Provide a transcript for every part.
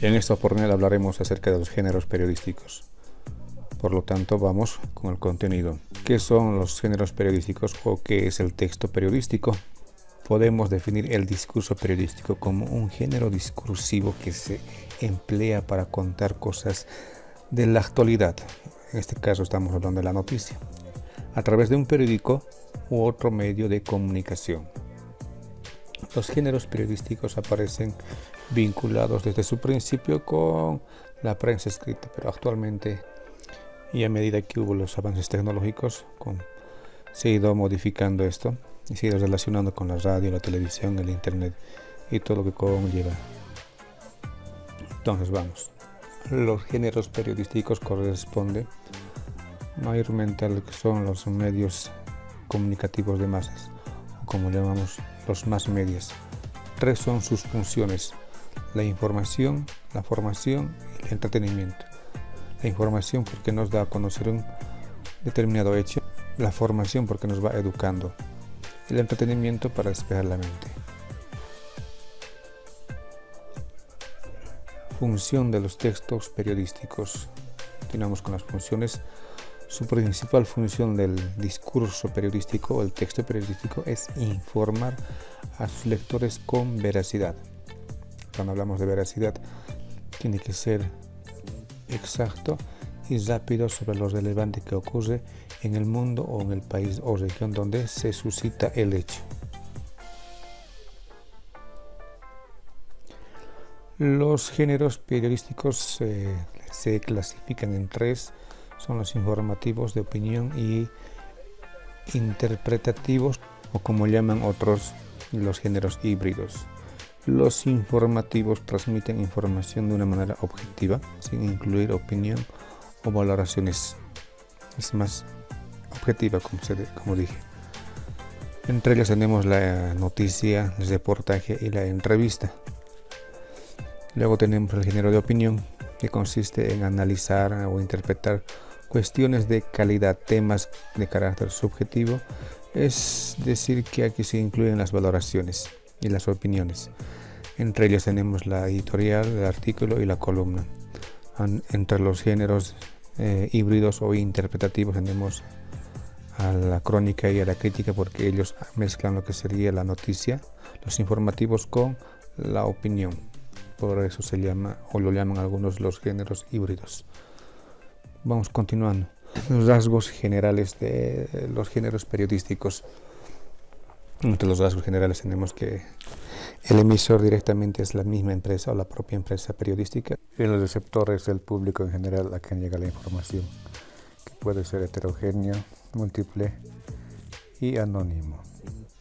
En esta oportunidad hablaremos acerca de los géneros periodísticos. Por lo tanto, vamos con el contenido. ¿Qué son los géneros periodísticos o qué es el texto periodístico? Podemos definir el discurso periodístico como un género discursivo que se emplea para contar cosas de la actualidad. En este caso estamos hablando de la noticia, a través de un periódico u otro medio de comunicación. Los géneros periodísticos aparecen vinculados desde su principio con la prensa escrita, pero actualmente y a medida que hubo los avances tecnológicos, se ha ido modificando esto y se ha ido relacionando con la radio, la televisión, el internet y todo lo que conlleva. Entonces vamos. Los géneros periodísticos corresponden mayormente a lo que son los medios comunicativos de masas, o como llamamos los más medias. Tres son sus funciones: la información, la formación y el entretenimiento. La información porque nos da a conocer un determinado hecho, la formación porque nos va educando, y el entretenimiento para despejar la mente. Función de los textos periodísticos. Continuamos con las funciones. Su principal función del discurso periodístico o el texto periodístico es informar a sus lectores con veracidad. Cuando hablamos de veracidad, tiene que ser exacto y rápido sobre lo relevante que ocurre en el mundo o en el país o región donde se suscita el hecho. Los géneros periodísticos se clasifican en tres: son los informativos, de opinión, y interpretativos, o como llaman otros, los géneros híbridos. Los informativos transmiten información de una manera objetiva, sin incluir opinión o valoraciones. Es más objetiva, como dije. Entre ellas tenemos la noticia, el reportaje y la entrevista. Luego tenemos el género de opinión, que consiste en analizar o interpretar cuestiones de calidad, temas de carácter subjetivo, es decir, que aquí se incluyen las valoraciones y las opiniones. Entre ellas tenemos la editorial, el artículo y la columna. Entre los géneros híbridos o interpretativos tenemos a la crónica y a la crítica, porque ellos mezclan lo que sería la noticia, los informativos, con la opinión. Por eso se llama, o lo llaman algunos, los géneros híbridos. Vamos continuando. Los rasgos generales de los géneros periodísticos. Entre los rasgos generales tenemos que el emisor directamente es la misma empresa o la propia empresa periodística, y el receptor es el público en general a quien llega la información, que puede ser heterogéneo, múltiple y anónimo.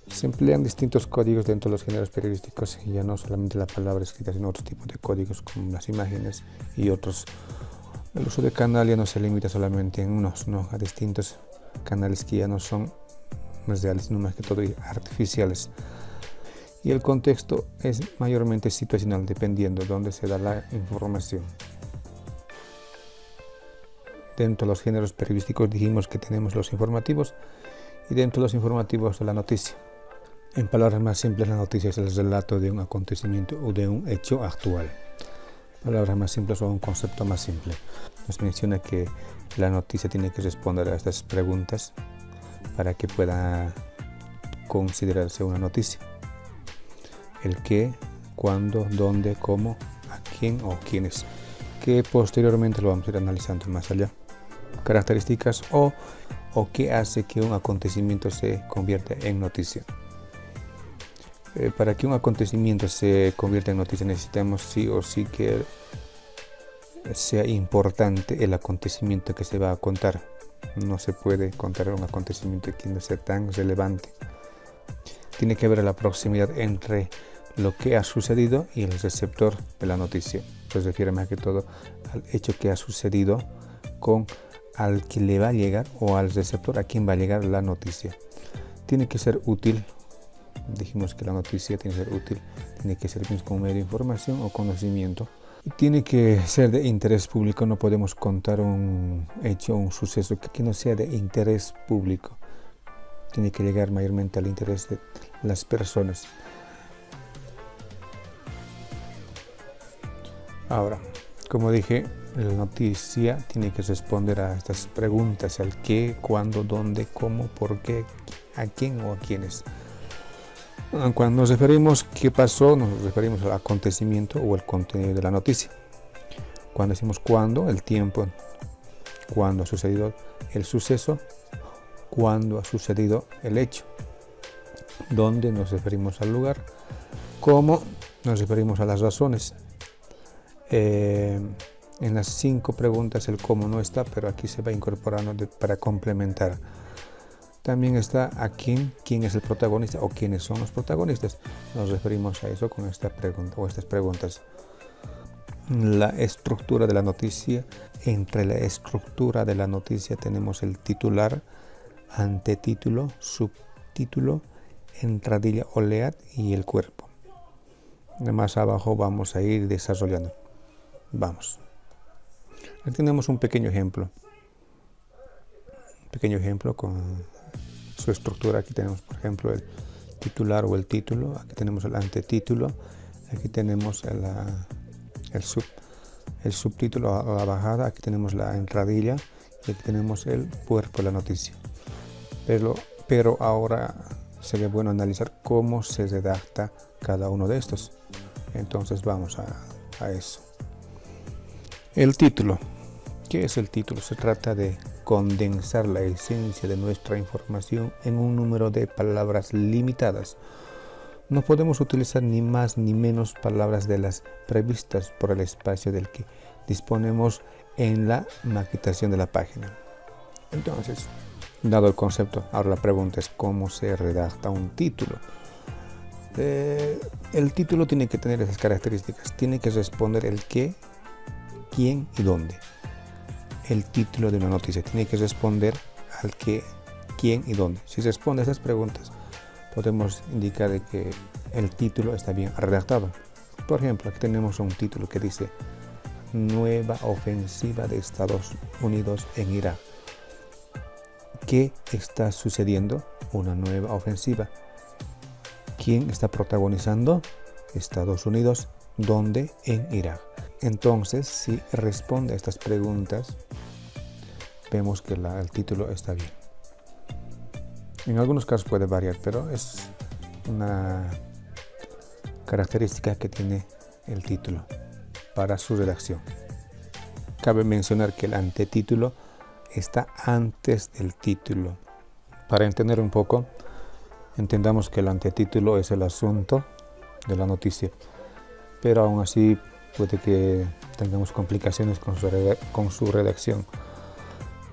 Se emplean distintos códigos dentro de los géneros periodísticos, y ya no solamente la palabra escrita, sino otros tipos de códigos como las imágenes y otros. El uso de canal ya no se limita solamente en unos, no, a distintos canales que ya no son reales, sino más que todo artificiales. Y el contexto es mayormente situacional, dependiendo de dónde se da la información. Dentro de los géneros periodísticos dijimos que tenemos los informativos, y dentro de los informativos la noticia. En palabras más simples, la noticia es el relato de un acontecimiento o de un hecho actual. Palabras más simples o un concepto más simple. Nos menciona que la noticia tiene que responder a estas preguntas para que pueda considerarse una noticia: el qué, cuándo, dónde, cómo, a quién o quiénes, que posteriormente lo vamos a ir analizando más allá. Características o qué hace que un acontecimiento se convierta en noticia. Para que un acontecimiento se convierta en noticia necesitamos sí o sí que sea importante el acontecimiento que se va a contar. No se puede contar un acontecimiento que no sea tan relevante. Tiene que haber la proximidad entre lo que ha sucedido y el receptor de la noticia. Se refiere más que todo al hecho que ha sucedido con al que le va a llegar, o al receptor a quien va a llegar la noticia. Tiene que ser útil. Dijimos que la noticia tiene que ser útil, tiene que ser como medio de información o conocimiento. Tiene que ser de interés público. No podemos contar un hecho, un suceso que no sea de interés público. Tiene que llegar mayormente al interés de las personas. Ahora, como dije, la noticia tiene que responder a estas preguntas: al qué, cuándo, dónde, cómo, por qué, a quién o a quiénes. Cuando nos referimos qué pasó, nos referimos al acontecimiento o el contenido de la noticia. Cuando decimos cuándo, el tiempo, cuándo ha sucedido el suceso, cuándo ha sucedido el hecho. Dónde, nos referimos al lugar. Cómo, nos referimos a las razones. En las 5 preguntas el cómo no está, pero aquí se va incorporando para complementar. También está a quién es el protagonista o quiénes son los protagonistas. Nos referimos a eso con esta pregunta o estas preguntas. La estructura de la noticia. Entre la estructura de la noticia tenemos el titular, antetítulo, subtítulo, entradilla o lead y el cuerpo. Más abajo vamos a ir desarrollando. Vamos. Aquí tenemos un pequeño ejemplo. Un pequeño ejemplo con su estructura. Aquí tenemos, por ejemplo, el titular o el título. Aquí tenemos el antetítulo. Aquí tenemos el subtítulo a la bajada. Aquí tenemos la entradilla y aquí tenemos el cuerpo de la noticia. Pero ahora sería bueno analizar cómo se redacta cada uno de estos. Entonces vamos a eso. El título. ¿Qué es el título? Se trata de condensar la esencia de nuestra información en un número de palabras limitadas. No podemos utilizar ni más ni menos palabras de las previstas por el espacio del que disponemos en la maquetación de la página. Entonces, dado el concepto, ahora la pregunta es cómo se redacta un título. El título tiene que tener esas características. Tiene que responder el qué, quién y dónde. El título de una noticia tiene que responder al qué, quién y dónde. Si responde a esas preguntas, podemos indicar de que el título está bien redactado. Por ejemplo, aquí tenemos un título que dice: Nueva ofensiva de Estados Unidos en Irak. ¿Qué está sucediendo? Una nueva ofensiva. ¿Quién está protagonizando? Estados Unidos. ¿Dónde? En Irak. Entonces, si responde a estas preguntas, vemos que el título está bien. En algunos casos puede variar, pero es una característica que tiene el título para su redacción. Cabe mencionar que el antetítulo está antes del título. Para entender un poco, entendamos que el antetítulo es el asunto de la noticia, pero aún así puede que tengamos complicaciones con su redacción.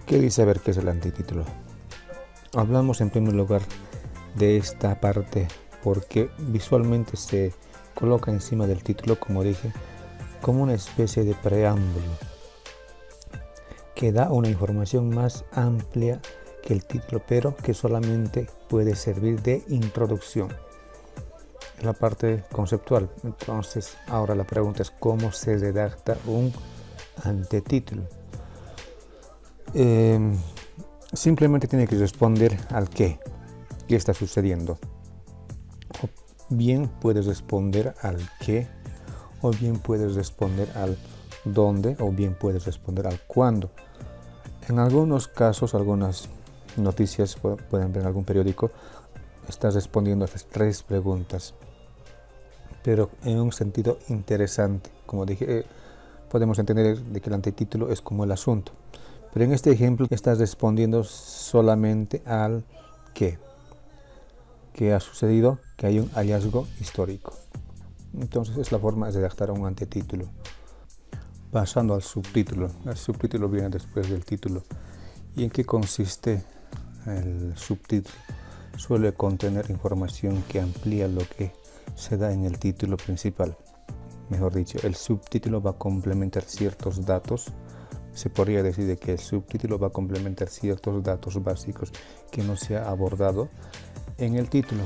¿Qué dice? A ver, ¿qué es el antetítulo? Hablamos en primer lugar de esta parte porque visualmente se coloca encima del título, como dije, como una especie de preámbulo que da una información más amplia que el título, pero que solamente puede servir de introducción. Es la parte conceptual. Entonces, ahora la pregunta es cómo se redacta un antetítulo. Simplemente tiene que responder al qué está sucediendo. O bien puedes responder al qué, o bien puedes responder al dónde, o bien puedes responder al cuándo. En algunos casos, algunas noticias, pueden ver en algún periódico, estás respondiendo a estas 3 preguntas, pero en un sentido interesante. Como dije, podemos entender de que el antetítulo es como el asunto, pero en este ejemplo estás respondiendo solamente al qué ha sucedido, que hay un hallazgo histórico. Entonces es la forma de redactar un antetítulo. Pasando al subtítulo. El subtítulo viene después del título. ¿Y en qué consiste el subtítulo? Suele contener información que amplía lo que se da en el título principal. Mejor dicho, el subtítulo va a complementar ciertos datos. Se podría decir que el subtítulo va a complementar ciertos datos básicos que no se ha abordado en el título.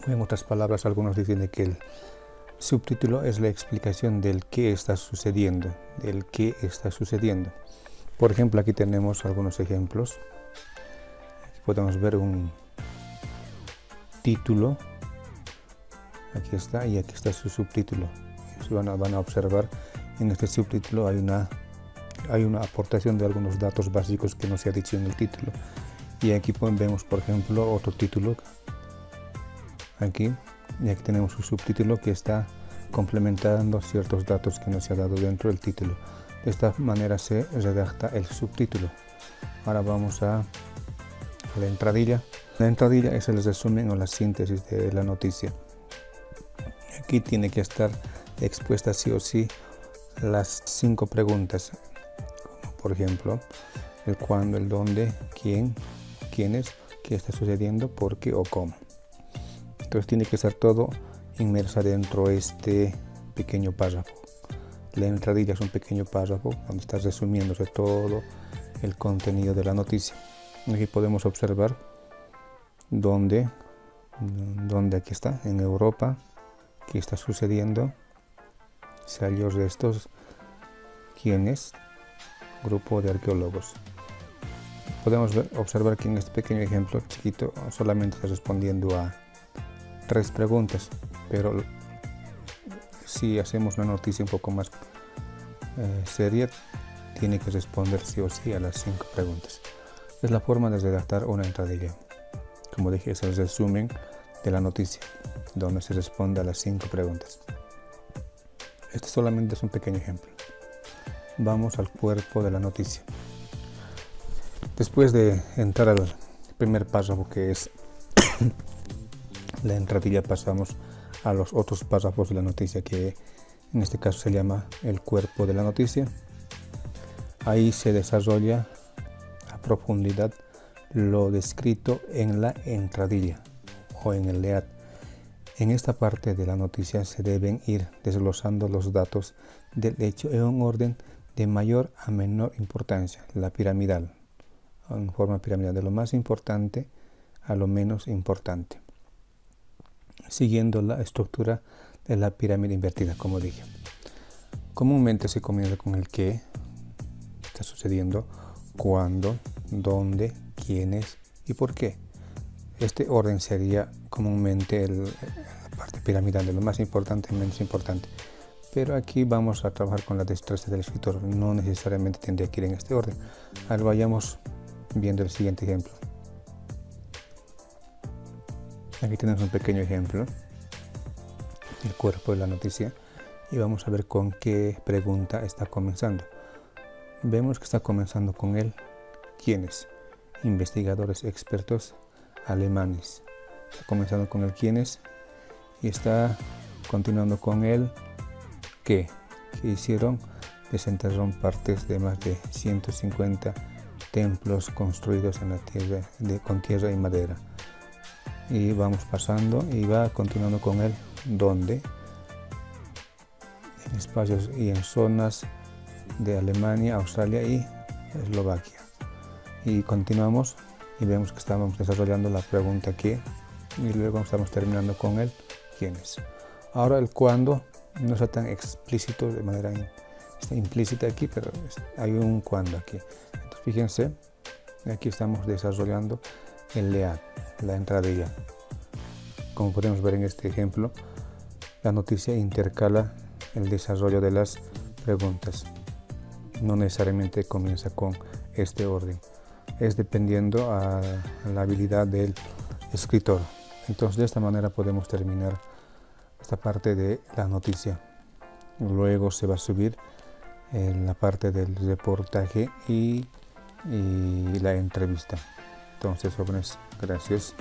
En otras palabras, algunos dicen que el subtítulo es la explicación del qué está sucediendo, Por ejemplo, aquí tenemos algunos ejemplos. Aquí podemos ver un título. Aquí está, y aquí está su subtítulo. si van a observar, en este subtítulo hay una aportación de algunos datos básicos que no se ha dicho en el título. Y aquí vemos, por ejemplo, otro título aquí, y aquí tenemos un subtítulo que está complementando ciertos datos que no se ha dado dentro del título. De esta manera se redacta el subtítulo. Ahora vamos a la entradilla. La entradilla es el resumen o la síntesis de la noticia. Aquí tiene que estar expuesta sí o sí las 5 preguntas, como por ejemplo el cuándo, el dónde, quién, quiénes, qué está sucediendo, por qué o cómo. Entonces tiene que estar todo inmersa dentro de este pequeño párrafo. La entradilla es un pequeño párrafo donde está resumiéndose todo el contenido de la noticia. Aquí podemos observar dónde aquí está, en Europa, qué está sucediendo, salió restos, quiénes, grupo de arqueólogos. Podemos observar que en este pequeño ejemplo chiquito solamente está respondiendo a 3 preguntas, pero si hacemos una noticia un poco más seria, tiene que responder sí o sí a las 5 preguntas. Es la forma de redactar una entradilla. Como dije, es el resumen de la noticia, donde se responde a las 5 preguntas. Este solamente es un pequeño ejemplo. Vamos al cuerpo de la noticia. Después de entrar al primer párrafo, que es la entradilla, pasamos a los otros párrafos de la noticia, que en este caso se llama el cuerpo de la noticia. Ahí se desarrolla a profundidad lo descrito en la entradilla o en el lead. En esta parte de la noticia se deben ir desglosando los datos del hecho en un orden de mayor a menor importancia, la piramidal, en forma piramidal, de lo más importante a lo menos importante, siguiendo la estructura de la pirámide invertida, como dije. Comúnmente se comienza con el qué está sucediendo, cuándo, dónde, quiénes y por qué. Este orden sería comúnmente la parte piramidal, de lo más importante a menos importante. Pero aquí vamos a trabajar con la destreza del escritor, no necesariamente tendría que ir en este orden. Ahora vayamos viendo el siguiente ejemplo. Aquí tenemos un pequeño ejemplo, el cuerpo de la noticia, y vamos a ver con qué pregunta está comenzando. Vemos que está comenzando con el quiénes, investigadores expertos alemanes. Está comenzando con el quiénes y está continuando con el qué, que hicieron. Desenterraron partes de más de 150 templos construidos en la tierra, con tierra y madera. Y vamos pasando y va continuando con el dónde, en espacios y en zonas de Alemania, Australia y Eslovaquia. Y continuamos y vemos que estamos desarrollando la pregunta qué y luego estamos terminando con el quiénes. Ahora el cuándo no está tan explícito, de manera está implícita aquí, pero hay un cuándo aquí. Entonces fíjense, aquí estamos desarrollando el lead, la entradilla. Como podemos ver en este ejemplo, la noticia intercala el desarrollo de las preguntas. No necesariamente comienza con este orden. Es dependiendo a la habilidad del escritor. Entonces de esta manera podemos terminar esta parte de la noticia. Luego se va a subir en la parte del reportaje y la entrevista. Entonces, jóvenes, gracias.